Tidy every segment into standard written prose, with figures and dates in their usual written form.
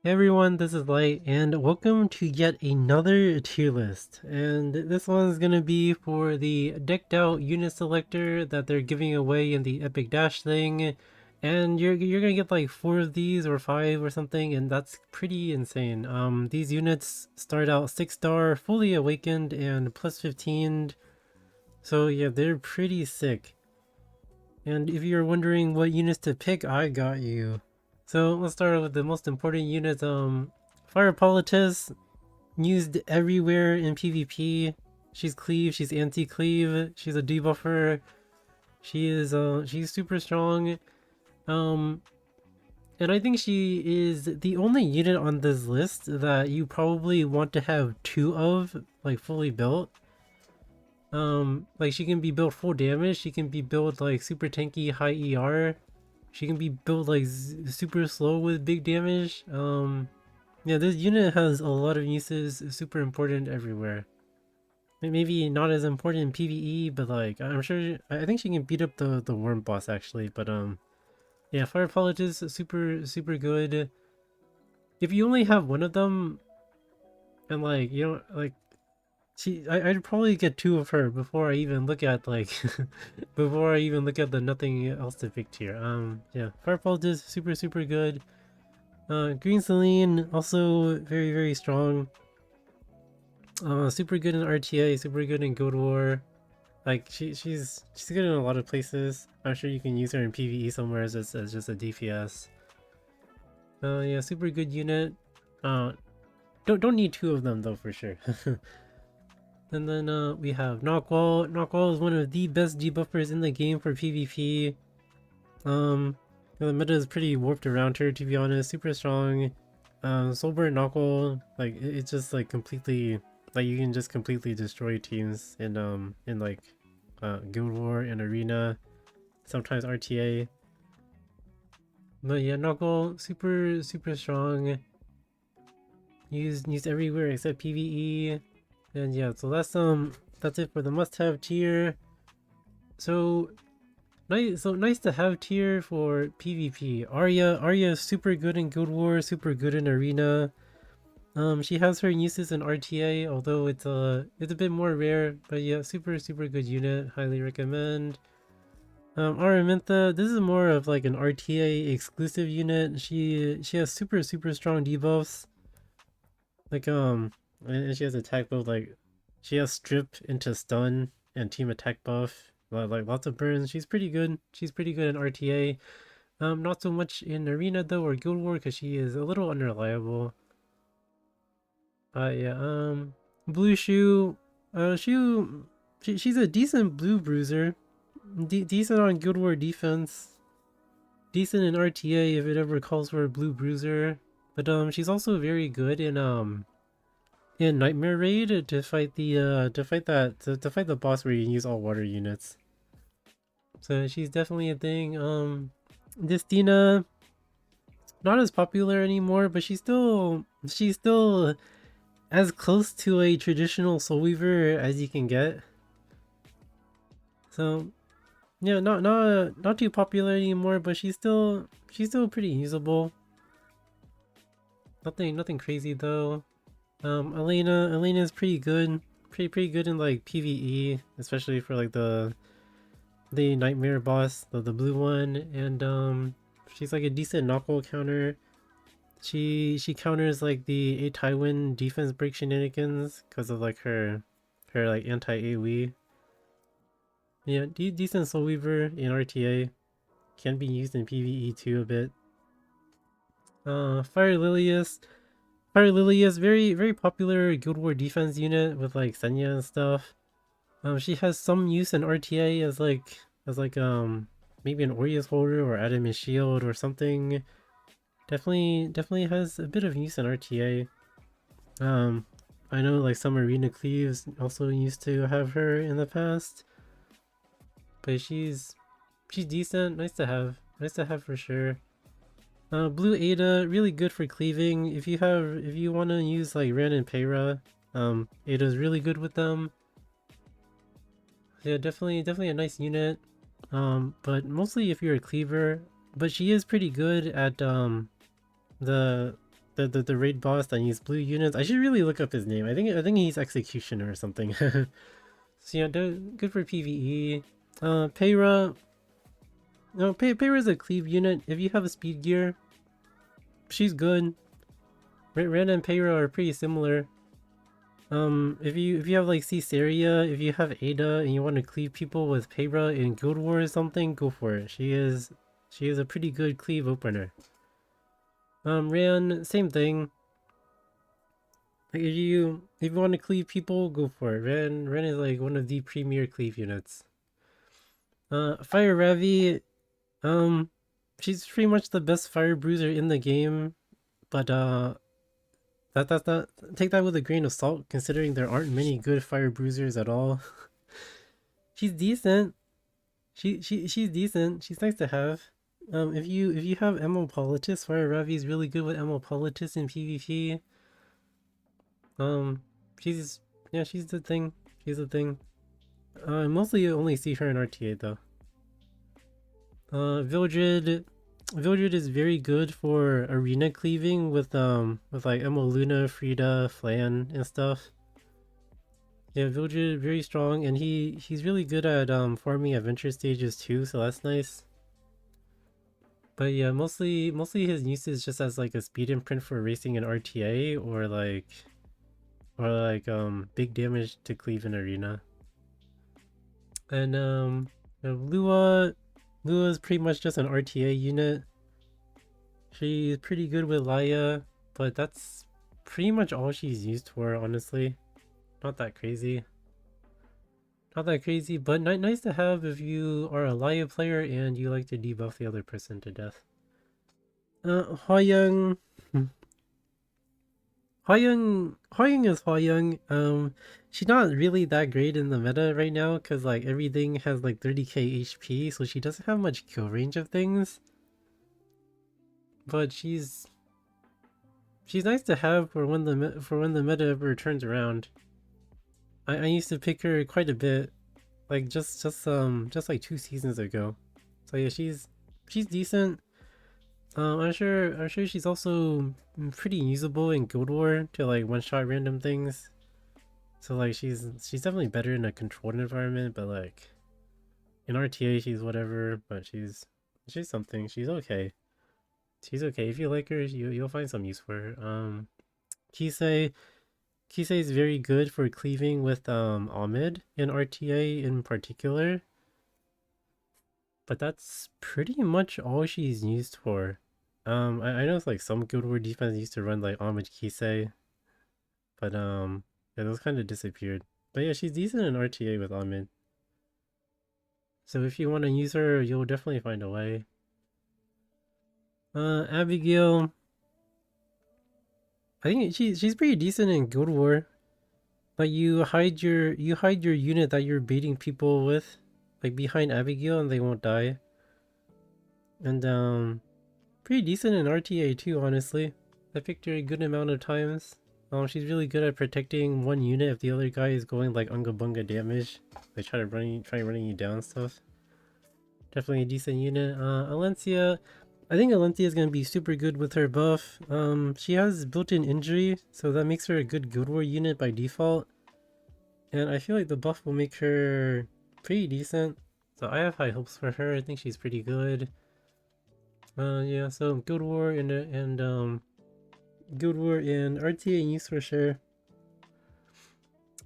Hey everyone, this is Light, and welcome to yet another tier list. And this one's gonna be for the decked out unit selector that they're giving away in the Epic Dash thing. And you're gonna get like 4 of these or 5 or something, and that's pretty insane. These units start out 6-star, fully awakened, and plus 15. So yeah, they're pretty sick. And if you're wondering what units to pick, I got you. So let's start with the most important unit. Fire Politis, used everywhere in PvP. She's cleave, she's anti-cleave, she's a debuffer. She's super strong. Um, and I think she is the only unit on this list that you probably want to have 2 of, like fully built. Like she can be built full damage, she can be built like super tanky, high ER. She can be built like super slow with big damage. Yeah, this unit has a lot of uses, super important everywhere. Maybe not as important in PvE, but like I'm sure I think she can beat up the worm boss actually. But yeah, fire apologist super good. If you only have one of them, and like you know like I'd probably get 2 of her before I even look at like before I even look at the nothing else to pick tier. Yeah, fire apologist super good. Green Celine also very strong. Super good in RTA, super good in Guild War. Like she's good in a lot of places. I'm sure you can use her in PvE somewhere as just a DPS. Yeah, super good unit. Uh, don't need 2 of them though for sure. And then we have Knockwall. Knockwall is one of the best debuffers in the game for PvP. The meta is pretty warped around her to be honest. Super strong. Soulbird Knockwall, like it's just like completely, like you can just completely destroy teams in like Guild War and Arena, sometimes RTA. But yeah, Knockwall super strong. Used everywhere except PvE. And yeah, so that's it for the must-have tier. So nice to have tier for PvP. Arya is super good in Guild War, super good in Arena. She has her uses in RTA, although it's a bit more rare, but yeah, super good unit. Highly recommend. Araminta, this is more of like an RTA exclusive unit. She has super strong debuffs. Like and she has attack buff like she has strip into stun and team attack buff. Like lots of burns. She's pretty good. She's pretty good in RTA. Not so much in Arena though or Guild War because she is a little unreliable. Yeah, Blue Shoe, she's a decent blue bruiser, decent on Guild War defense, decent in RTA if it ever calls for a blue bruiser, but she's also very good in Nightmare Raid to fight the to fight the boss where you can use all water units. So she's definitely a thing. Distina, not as popular anymore, but she's still as close to a traditional Soul Weaver as you can get. So yeah, not too popular anymore, but she's still pretty usable. Nothing crazy though. Elena is pretty good. Pretty good in like PvE, especially for like the nightmare boss, the blue one, and she's like a decent knockable counter. She counters like the A Tywin defense break shenanigans because of like her like anti AoE. Yeah, decent Soul Weaver in RTA. Can be used in PvE too a bit. Fire Lilius. Fire Lilius, very popular Guild War defense unit with like Senya and stuff. She has some use in RTA as maybe an Aureus holder or Adamant shield or something. Definitely has a bit of use in RTA. I know like some arena cleaves also used to have her in the past, but she's decent. Nice to have for sure. Blue Ada, really good for cleaving. If you want to use like Ran and Peyra, Ada's really good with them. Yeah, definitely a nice unit. But mostly if you're a cleaver, but she is pretty good at the the raid boss that needs blue units. I should really look up his name. I think he's executioner or something. So yeah, good for PvE. Peyra. No, Peyra's a cleave unit. If you have a speed gear, she's good. Ren and Peyra are pretty similar. If you have like Caesarea, if you have Ada and you want to cleave people with Peyra in Guild War or something, go for it. She is a pretty good cleave opener. Ran, same thing. Like if you want to cleave people, go for it. Ren is like one of the premier cleave units. Fire Ravi, she's pretty much the best fire bruiser in the game, but that's not, take that with a grain of salt, considering there aren't many good fire bruisers at all. She's decent. She's decent. She's nice to have. If you have Emmopolitus, Fire Ravi is really good with Emmopolitus in PvP. She's she's the thing. She's the thing. I mostly only see her in RTA though. Vildred is very good for arena cleaving with like Emma Luna, Frida, Flan, and stuff. Yeah, Vildred very strong, and he's really good at farming adventure stages too, so that's nice. But yeah, mostly his use is just as like a speed imprint for racing in RTA or like big damage to cleave in arena. And Lua's pretty much just an RTA unit. She's pretty good with Laya, but that's pretty much all she's used for, honestly. Not that crazy. Not that crazy, but nice to have if you are a Laya player and you like to debuff the other person to death. Hwayoung. Hwayoung is Hwayoung. She's not really that great in the meta right now because like everything has like 30k HP, so she doesn't have much kill range of things. But she's nice to have for when the meta ever turns around. I used to pick her quite a bit, like just like 2 seasons ago. So yeah, she's decent. I'm sure she's also pretty usable in Guild War to like one-shot random things. So like she's definitely better in a controlled environment, but like in RTA she's whatever, but she's something. She's okay. She's okay. If you like her, you'll find some use for her. Kisei is very good for cleaving with Ahmed in RTA in particular. But that's pretty much all she's used for. I know it's like some Guild War defense used to run like Ahmed Kisei, but yeah, those kind of disappeared. But yeah, she's decent in RTA with Ahmed. So if you want to use her, you'll definitely find a way. Abigail, I think she's pretty decent in Guild War. Like you hide your unit that you're baiting people with, like behind Abigail, and they won't die. And pretty decent in RTA too, honestly. I picked her a good amount of times. She's really good at protecting one unit if the other guy is going like unga bunga damage. They try running you down and stuff. Definitely a decent unit. Alencia, I think Alencia is gonna be super good with her buff. She has built-in injury, so that makes her a good Guild War unit by default. And I feel like the buff will make her pretty decent. So I have high hopes for her. I think she's pretty good. Yeah, so Guild War and Guild War and RTA use for sure.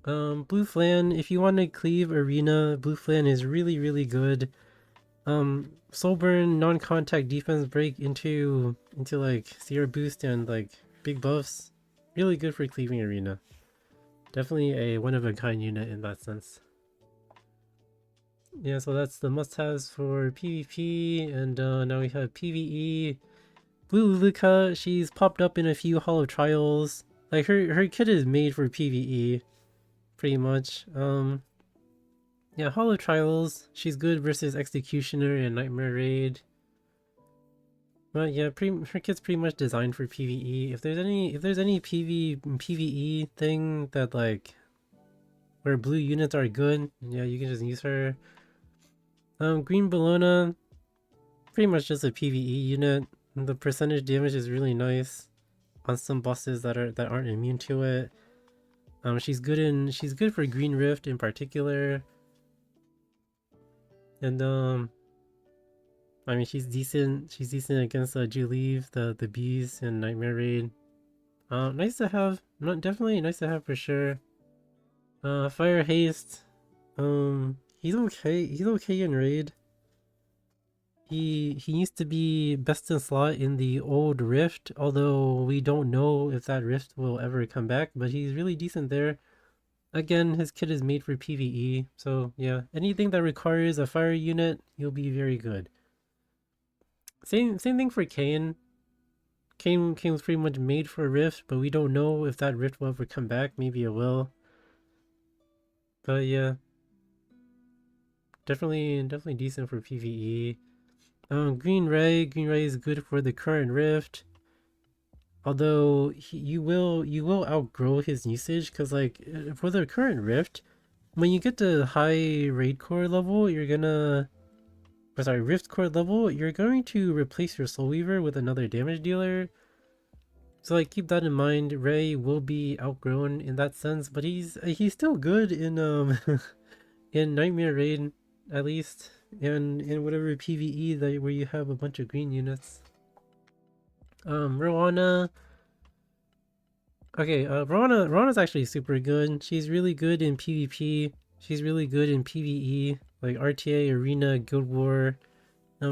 Blue Flan, if you want to cleave arena, Blue Flan is really good. Soulburn non-contact defense break into like Sierra boost and like big buffs. Really good for cleaving arena. Definitely a one-of-a-kind unit in that sense. Yeah, so that's the must-haves for PvP, and now we have PvE. Blue Luluka, she's popped up in a few Hall of Trials. Like her kit is made for PvE, pretty much. Yeah, Hall of Trials, she's good versus Executioner and Nightmare Raid. But yeah, her kit's pretty much designed for PvE. If there's any PvE thing that like where blue units are good, yeah, you can just use her. Green Bologna, pretty much just a PvE unit. The percentage damage is really nice. on some bosses that aren't immune to it. She's good for Green Rift in particular, and I mean she's decent. She's decent against Juleeve, the bees, and Nightmare Raid. Nice to have. Not definitely nice to have for sure. Fire Haste. He's okay. He's okay in Raid. He used to be best in slot in the old Rift, although we don't know if that Rift will ever come back. But he's really decent there. Again, his kit is made for PvE, so yeah, anything that requires a fire unit, he'll be very good. Same thing for Kane. Kane was pretty much made for Rift, but we don't know if that Rift will ever come back. Maybe it will. But yeah, definitely decent for PvE. Green Ray is good for the current Rift. Although you will outgrow his usage, because like for the current Rift, when you get to high raid core level, you're gonna, or sorry, Rift core level, you're going to replace your Soul Weaver with another damage dealer. So like keep that in mind. Ray will be outgrown in that sense, but he's still good in in Nightmare Raid at least, and in whatever PvE that where you have a bunch of green units. Rowana. Okay, Rowan's actually super good. She's really good in PvP. She's really good in PvE, like RTA, Arena, Guild War.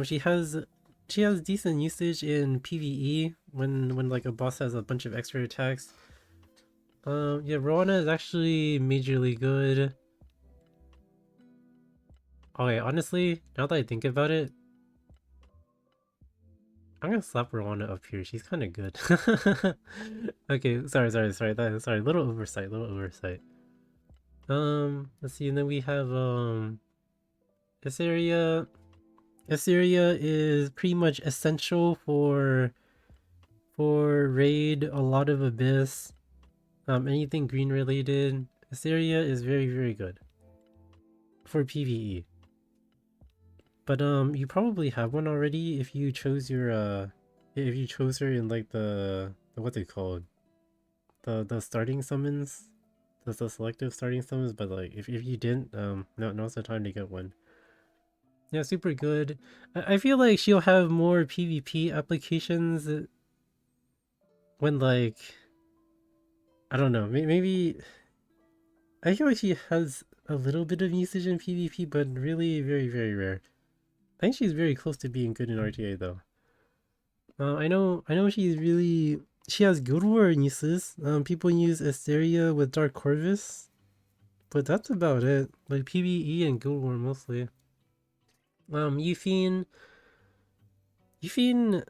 She has decent usage in PvE when like a boss has a bunch of extra attacks. Yeah, Rowana is actually majorly good. Okay, honestly, now that I think about it, I'm gonna slap Rowana up here. She's kind of good. Okay, sorry. Little oversight. Let's see, and then we have this area. This area is pretty much essential for raid, a lot of abyss, anything green related. This area is very good for PvE. But you probably have one already if you chose your if you chose her in like the what's it called? The starting summons. The selective starting summons, but like if you didn't, now's the time to get one. Yeah, super good. I feel like she'll have more PvP applications when like I don't know, maybe I feel like she has a little bit of usage in PvP, but really very rare. I think she's very close to being good in RTA though. I know she has Guild War uses. People use Asteria with Dark Corvus, but that's about it. Like PvE and Guild War mostly. Euphine, Euphine,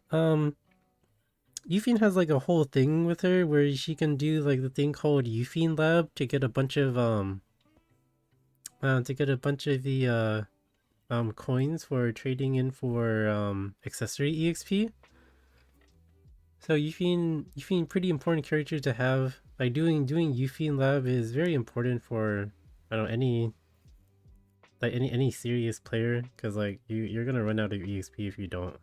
Euphine has like a whole thing with her where she can do like the thing called Euphine Lab to get a bunch of the coins for trading in for accessory EXP. So Euphine pretty important character to have. Like doing Euphine Lab is very important for I don't know any serious player, because like you're gonna run out of EXP if you don't.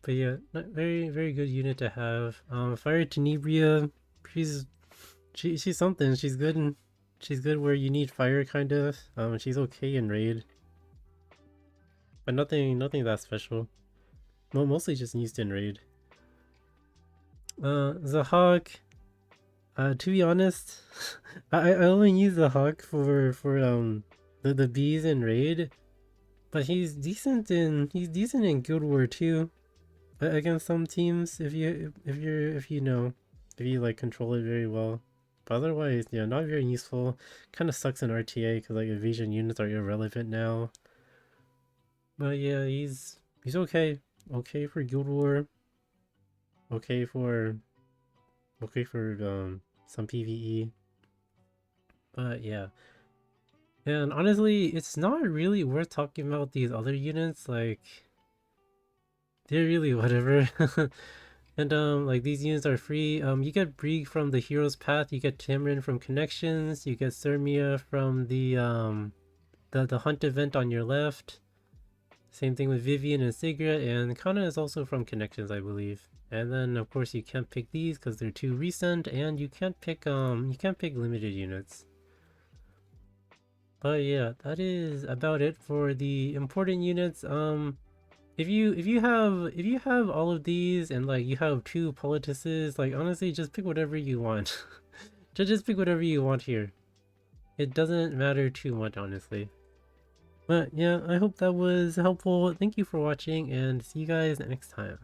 But yeah, very good unit to have. Fire Tenebria, she's something. She's good where you need fire kind of. She's okay in raid, but nothing that special. Mostly just used in raid. Zahak. To be honest, I only use the Hawk for the bees in raid, but he's decent in Guild War too, against some teams if you like control it very well. But otherwise, yeah, not very useful. Kind of sucks in RTA because like evasion units are irrelevant now. But yeah, he's okay for Guild War. Okay for some PvE. But yeah. And honestly, it's not really worth talking about these other units, like they're really whatever. And like these units are free. You get Brieg from the Hero's Path, you get Tamarin from Connections, you get Thermia from the hunt event on your left. Same thing with Vivian and Sigra, and Kana is also from Connections, I believe. And then of course you can't pick these because they're too recent, and you can't pick limited units. But yeah, that is about it for the important units. If you have all of these and like you have 2 politices, like honestly just pick whatever you want. just pick whatever you want here. It doesn't matter too much, honestly. But yeah, I hope that was helpful. Thank you for watching, and see you guys next time.